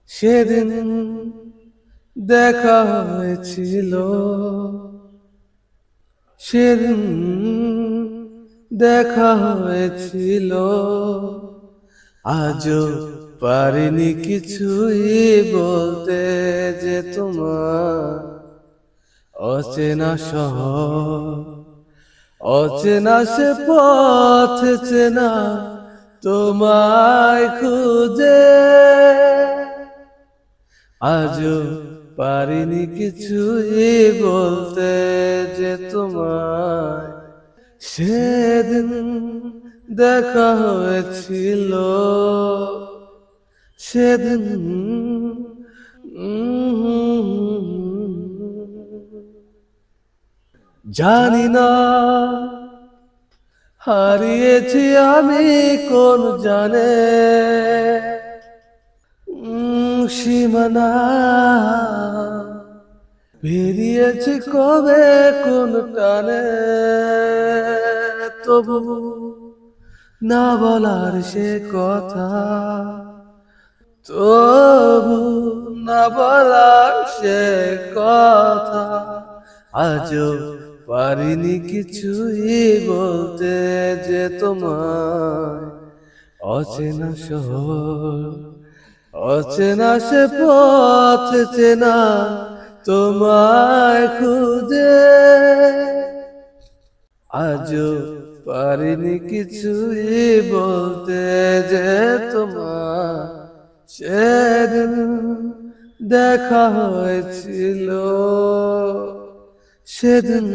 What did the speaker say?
সেদিন দেখা হয়েছিল, সেদিন দেখা হয়েছিল, আজও পারিনি কিছুই বলতে, যে তোমার অচেনা শহর, অচেনা সে পথ চেনা তোমায় খুঁজে, আজও পারিনি কিছুই বলতে, যে তোমায় সেদিন দেখা হয়েছিল, সেদিন জানি না হারিয়েছি আমি কোন জানে সীমানা, বেরিয়েছি কবে কোন টানে, তবু না বলার সে কথা, তবু না বলার সে কথা, আজও পারিনি কিছুই বলতে, যে তোমায় অচেনা শহর, অচেনা সে পথ চেনা তোমায় খুঁজে, আজও পারিনি কিছুই বলতে, যে তোমার সেদিন দেখা হয়েছিল, সেদিন